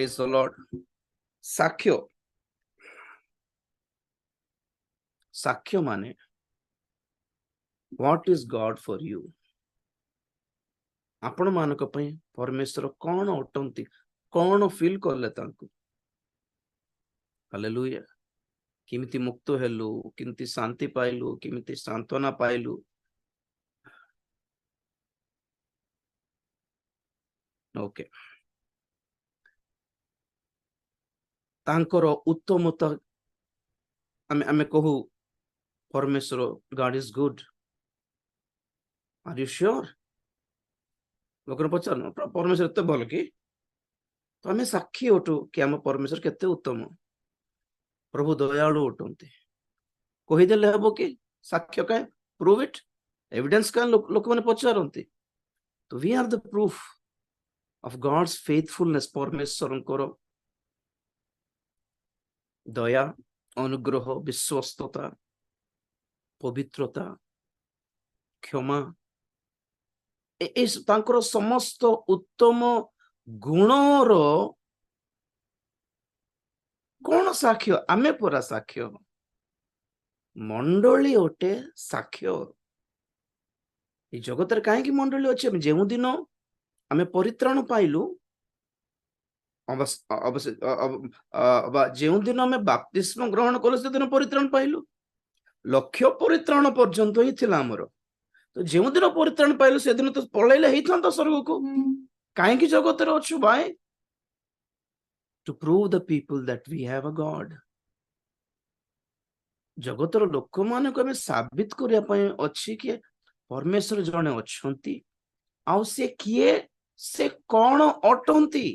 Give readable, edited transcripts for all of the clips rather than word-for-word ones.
Praise the Lord. ସାକ୍ଷ୍ୟ ସାକ୍ଷ୍ୟ ମାନେ what is God for you? ଆପଣ ମାନଙ୍କ ପାଇଁ ପରମେଶ୍ୱର କଣ ଅଟନ୍ତି, କଣ ଫିଲ୍ କଲେ ତାଙ୍କୁ। ହାଲେଲୁୟା। କେମିତି ମୁକ୍ତ ହେଲୁ, କେମିତି ଶାନ୍ତି ପାଇଲୁ, କେମିତି ସାନ୍ତ୍ୱନା ପାଇଲୁ। ଓକେ, ତାଙ୍କର ଉତ୍ତମତା ଆମେ କହୁ ପରମେଶ୍ୱର God is good. Are you sure? ଲୋକର ପଚାର ପରମେଶ୍ୱର ଏତେ ଭଲ କି? ତ ଆମେ ସାକ୍ଷୀ ଅଟୁ କି ଆମ ପରମେଶ୍ୱର କେତେ ଉତ୍ତମ, ପ୍ରଭୁ ଦୟାଳୁ ଅଟନ୍ତି। କହିଦେଲେ ହବ କି? ସାକ୍ଷ୍ୟ କାହିଁ? ପ୍ରୁଭ୍ ଇଟ୍, ଏଭିଡେନ୍ସ କାହିଁ ଲୋକମାନେ ପଚାରନ୍ତି। ତ we are the proof of God's faithfulness, ପରମେଶ୍ୱରଙ୍କର ଦୟା, ଅନୁଗ୍ରହ, ବିଶ୍ୱସ୍ତତା, ପବିତ୍ରତା, କ୍ଷମା, ତାଙ୍କର ସମସ୍ତ ଉତ୍ତମ ଗୁଣର କଣ ସାକ୍ଷ୍ୟ? ଆମେ ପରା ସାକ୍ଷ୍ୟ, ମଣ୍ଡଳୀ ଅଟେ ସାକ୍ଷ୍ୟ। এই ଜଗତରେ କାହିଁକି ମଣ୍ଡଳୀ ଅଛି? ଯେଉଁଦିନ ଆମେ ପରିତ୍ରାଣ ପାଇଲୁ, ଯେଉଁଦିନ ଆମେ ବାପ୍ତିସ୍ମ ଗ୍ରହଣ କଲୁ ସେଦିନ ପରିତ୍ରାଣ ପାଇଲୁ। ଲକ୍ଷ୍ୟ ପରିତ୍ରାଣ ପର୍ଯ୍ୟନ୍ତ ହିଁ ଥିଲା ଆମର। ତ ଯେଉଁଦିନ ପରିତ୍ରାଣ ପାଇଲୁ ସେଦିନ ତ ପଳେଇଲେ ହେଇଥାନ୍ତା ସ୍ୱର୍ଗକୁ। କାହିଁକି ଜଗତରେ ଅଛୁ? ଭାଇ, to prove the people that we have a God. ଜଗତର ଲୋକମାନଙ୍କୁ ଆମେ ସାବିତ କରିବା ପାଇଁ ଅଛି କି ପରମେଶ୍ୱର ଜଣେ ଅଛନ୍ତି, ଆଉ ସେ କିଏ, ସେ କଣ ଅଟନ୍ତି।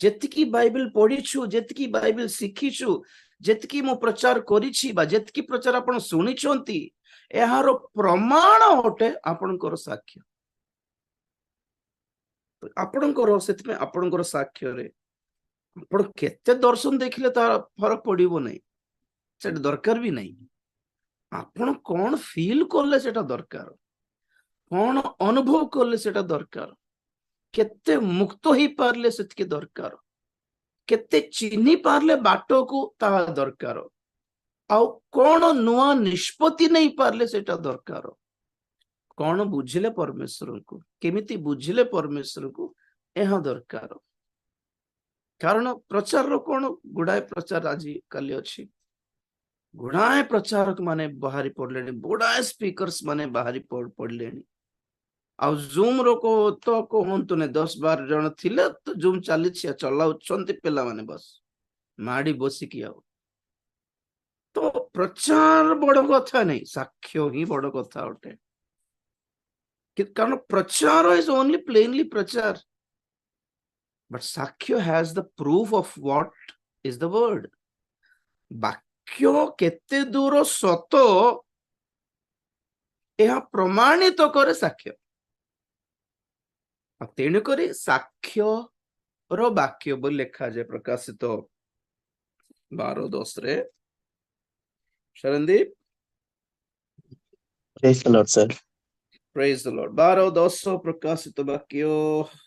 ଯେତିକି ବାଇବେଲ ପଢିଛୁ, ଯେତିକି ବାଇବେଲ ଶିଖିଛୁ, ଯେତିକି ମୁଁ ପ୍ରଚାର କରିଛି ବା ଯେତିକି ପ୍ରଚାର ଆପଣ ଶୁଣିଛନ୍ତି, ଏହାର ପ୍ରମାଣ ଅଟେ ଆପଣଙ୍କର ସାକ୍ଷ୍ୟ। ଆପଣଙ୍କର ସେଥିପାଇଁ ଆପଣଙ୍କର ସାକ୍ଷ୍ୟରେ ଆପଣ କେତେ ଦର୍ଶନ ଦେଖିଲେ ତାର ଫରକ ପଡିବ ନାହିଁ, ସେଟା ଦରକାର ବି ନାହିଁ। ଆପଣ କଣ ଫିଲ୍ କଲେ ସେଟା ଦରକାର, କଣ ଅନୁଭବ କଲେ ସେଟା ଦରକାର, କେତେ ମୁକ୍ତ ହେଇପାରିଲେ ସେତିକି ଦରକାର, କେତେ ଚିହ୍ନି ପାରିଲେ ବାଟକୁ ତାହା ଦରକାର, ଆଉ କଣ ନୂଆ ନିଷ୍ପତ୍ତି ନେଇ ପାରିଲେ ସେଟା ଦରକାର। କଣ ବୁଝିଲେ ପରମେଶ୍ୱରଙ୍କୁ, କେମିତି ବୁଝିଲେ ପରମେଶ୍ୱରଙ୍କୁ, ଏହା ଦରକାର। କାରଣ ପ୍ରଚାରର କଣ ଗୁଡାଏ ପ୍ରଚାର ଆଜି କାଲି ଅଛି, ଗୁଡାଏ ପ୍ରଚାରକ ମାନେ ବାହାରି ପଡିଲେଣି, ଗୁଡାଏ ସ୍ପିକର୍ସ ମାନେ ବାହାରି ପଡିଲେଣି। ଆଉ ଜୁମ ର ତ କୁହନ୍ତୁନି, 10-12 ଜଣ ଥିଲେ ତ ଜୁମ ଚାଲିଛି, ଚଲାଉଛନ୍ତି ପିଲାମାନେ ବସ ମାଡି ବସିକି। ଆଉ ତ ପ୍ରଚାର ବଡ କଥା ନାହିଁ, ସାକ୍ଷ୍ୟ ହିଁ ବଡ କଥା ଅଟେ। କାରଣ ପ୍ରଚାର ଇଜ ଓନଲି ପ୍ଲେନଲି ପ୍ରଚାର, ବଟ ସାକ୍ଷ୍ୟ has the proof of what is the word. ବାକ୍ୟ କେତେ ଦୂର ସତ ଏହା ପ୍ରମାଣିତ କରେ ସାକ୍ଷ୍ୟ। ତେଣୁକରି ସାକ୍ଷ୍ୟର ବାକ୍ୟ ବୋଲି ଲେଖାଯାଏ ପ୍ରକାଶିତ 12:10 Sharandeep. Praise the Lord, sir. Praise the Lord. 12:10 ପ୍ରକାଶିତ ବାକ୍ୟ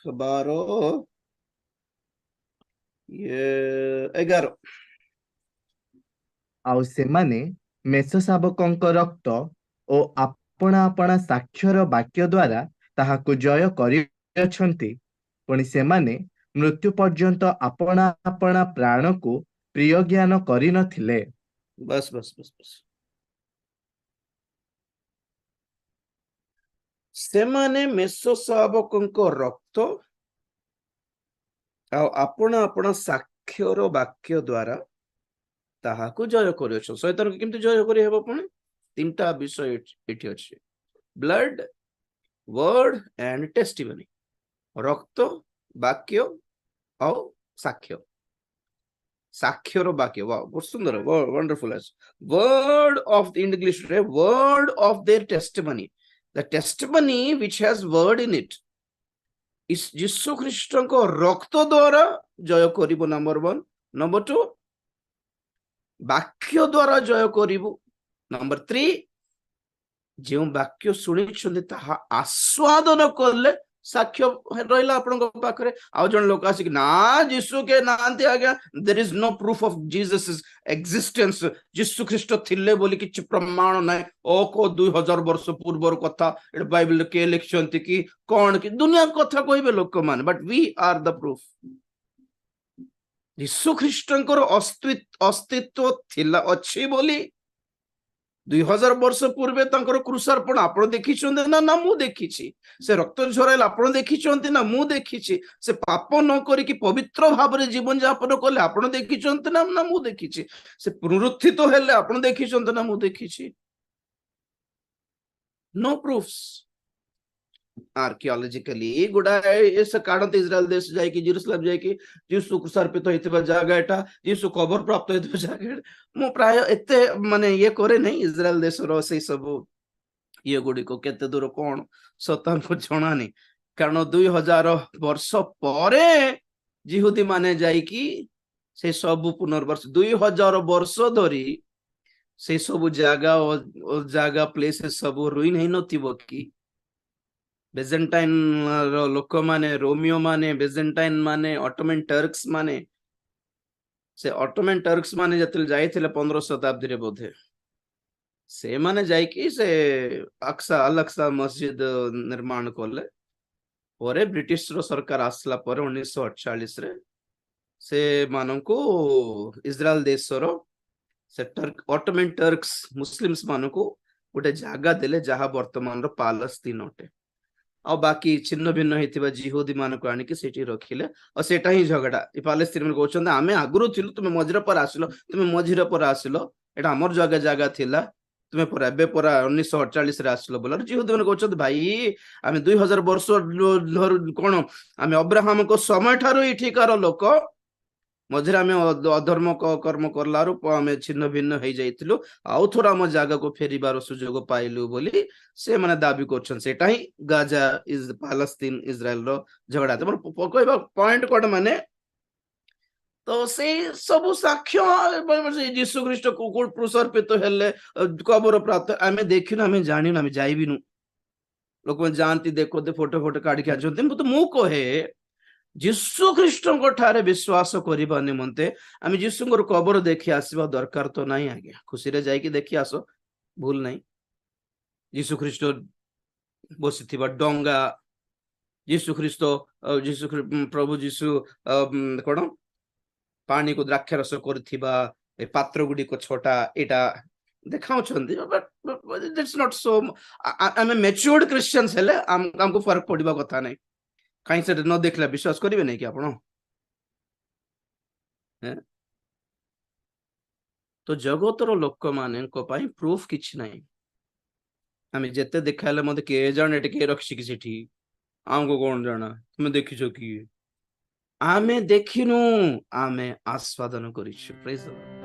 12:11। ଆଉ ସେମାନେ ମେଷ ଶାବକଙ୍କ ରକ୍ତ ଓ ଆପଣା ଆପଣା ସାକ୍ଷ୍ୟର ବାକ୍ୟ ଦ୍ୱାରା ତାହାକୁ ଜୟ କରିଅଛନ୍ତି। ପୁଣି ସେମାନେ ମୃତ୍ୟୁ ପର୍ଯ୍ୟନ୍ତ ଆପଣା ଆପଣା ପ୍ରାଣକୁ ପ୍ରିୟ ଜ୍ଞାନ କରିନଥିଲେ। ବସ୍। ସେମାନେ ମେଷ ଶାବକଙ୍କ ରକ୍ତ ଆଉ ଆପଣା ଆପଣା ସାକ୍ଷ୍ୟର ବାକ୍ୟ ଦ୍ୱାରା ତାହାକୁ ଜୟ କରିଅଛନ୍ତି। ଶୈତାନକୁ କେମିତି ଜୟ କରିହେବ? ପୁଣି 3ଟା ବିଷୟ ଏଠି ଅଛି, ବ୍ଲଡ, ୱାର୍ଡ ଆଣ୍ଡ ଟେଷ୍ଟିମନି। ରକ୍ତ, ବାକ୍ୟ ଆଉ ସାକ୍ଷ୍ୟ। ସାକ୍ଷ୍ୟର ବାକ୍ୟ, ବହୁତ ସୁନ୍ଦର, ୱଣ୍ଡରଫୁଲ ଅଛି। ୱାର୍ଡ ଅଫ ଇଂଲିଶରେ word of their testimony, the testimony which has word in it is ଯୀଶୁ ଖ୍ରୀଷ୍ଟଙ୍କ ରକ୍ତ ଦ୍ୱାରା ଜୟ କରିବ, ନମ୍ବର 1। ନମ୍ବର 2, ବାକ୍ୟ ଦ୍ୱାରା ଜୟ କରିବୁ। ନମ୍ବର 3, ଯେଉଁ ବାକ୍ୟ ଶୁଣିଛନ୍ତି ତାହା ଆସ୍ୱାଦନ କଲେ ସାକ୍ଷ୍ୟ ରହିଲା ଆପଣଙ୍କ ପାଖରେ। ଆଉ ଜଣେ ଲୋକ ଆସିକି ନା ଯୀଶୁ କେ ନାହାନ୍ତି ଆଜ୍ଞା, there is no proof of Jesus existence, ଯୀଶୁ ଖ୍ରୀଷ୍ଟ ଥିଲେ ବୋଲି କିଛି ପ୍ରମାଣ ନାହିଁ, ଓ କୋ 2000 ବର୍ଷ ପୂର୍ବର କଥା, ଏଟା ବାଇବଲରେ କିଏ ଲେଖିଛନ୍ତି କି କଣ କି ଦୁନିଆ କଥା କହିବେ ଲୋକମାନେ, but we are the proof। ଯୀଶୁ ଖ୍ରୀଷ୍ଟଙ୍କର ଅସ୍ତିତ୍ୱ ଥିଲା ଅଛି ବୋଲି 2000 ବର୍ଷ ପୂର୍ବେ ତାଙ୍କର କୃଷାର୍ପଣ ଆପଣ ଦେଖିଛନ୍ତି ନା? ନା ମୁଁ ଦେଖିଛି। ସେ ରକ୍ତ ଝରାଇଲା ଆପଣ ଦେଖିଛନ୍ତି ନା? ମୁଁ ଦେଖିଛି। ସେ ପାପ ନ କରିକି ପବିତ୍ର ଭାବରେ ଜୀବନ ଯାପନ କଲେ ଆପଣ ଦେଖିଛନ୍ତି ନା? ନା ମୁଁ ଦେଖିଛି। ସେ ପୁନରୁତ୍ଥିତ ହେଲେ ଆପଣ ଦେଖିଛନ୍ତି ନା? ମୁଁ ଦେଖିଛି। No proofs. आर्कियोलॉजिकली गुड़ाए से काढते इस्राएल देश जाइए, जेरुसलेम जाइए, जीसु सर्पित होइतिबा जागा एटा, जीसु कबर प्राप्त होइतिबा जागा। मु प्राय एते माने ये करे नहीं इस्राएल देश रो से सब ये गुडी को केते दूर कोन सतान को जणा नहीं, कारण 2000 वर्ष परे जिहुदी माने जाइकी से सब पुनर्वर्ष 2000 वर्ष धरी से सब जागा प्लेसेस सब रुइन है नथिबो कि? बेजेंटाइन लोक माने, रोमियो माने, बेजेंटाइन माने, ऑटोमन टर्क्स माने, से ऑटोमन टर्क्स माने जतल जाइथिले 15 शताब्दी रे बोधे, से माने जाइकी से अल अक्सा मस्जिद निर्माण कले। परे ब्रिटिश रो सरकार आसला परे 1948 रे से मानको इस्राएल देश रो से ऑटोमन टर्क्स मुस्लिम्स मानको गोटे जागा देले जहा वर्तमान रो पालस्तीन अटे। आ बाकी छिन्न भिन्न होइतिबा जिहुदी मानको आनिके सेठी रखिले, और सेटा ही झगड़ा ई पालेस्तीन में कहउछन आमे आगुरु थिलु, तुमे मझिरा पर आसिलो, तुमे मझिरा पर आसिलो, एटा हमर जागा थिला, तुमे पर एबे पर 1948 रे आसिलो बोला। जिहुदी माने कहउछन भाई आमे 2000 वर्ष कोन आमे अब्राहम को समय ठारो इठिकार लोक, मझिरे आमे अधर्म कर्म करलारु आमे छिन्न भिन्न हो जाइतिलु, आउ थोड़ा आम जागा को फेरिबार सुजोग पाइलु बोली से माने दाबी करछन। सेटा ही गाजा इज पालेस्तीन इज्राएल रो झगड़ा। तमर कहबा पॉइंट कोड माने तो से सब साक्ष्य यीशु ख्रीष्ट को प्रसर्पित हेले, कबर प्राप्त आमे देखिनु, आमे जानिनु, आमे जाइबिनु। लोक जानती देखो दे फोटो फोटो काढी के आजोंते, तो मु कहे यीशु ख्रीष्टଙ୍କ ठारे विश्वास करिबा निमंते आमे यीशुଙ୍କର कबर देखि आसीबा दरकार तो नाही आज्ञा। खुशी रे जाई कि देखि आसो, भूल नाही। यीशु ख्रीष्ट बसिथिबा डंगा, यीशु ख्रीष्ट प्रभु यीशु कोन पानी को द्राक्षारस करथिबा ए पात्र गुडी को छोटा एटा देखाउछन्ती, बट दैट्स नॉट सो। आमे मैच्योर्ड क्रिश्चियंस हेले हमको फर्क पड़िबा कथा नाही। कहीं से न देखला विश्वास करिवे नहीं कि आपण? तो जगतर लोक माने को पाई प्रूफ किछ नाही। आमे जेते देखाले मते के जाने एटे के रखछि कि सेठी आमको कोन जाना, तुमे देखिछो कि? आमे देखिनु, आमे आस्वादन करिछु। Praise the Lord.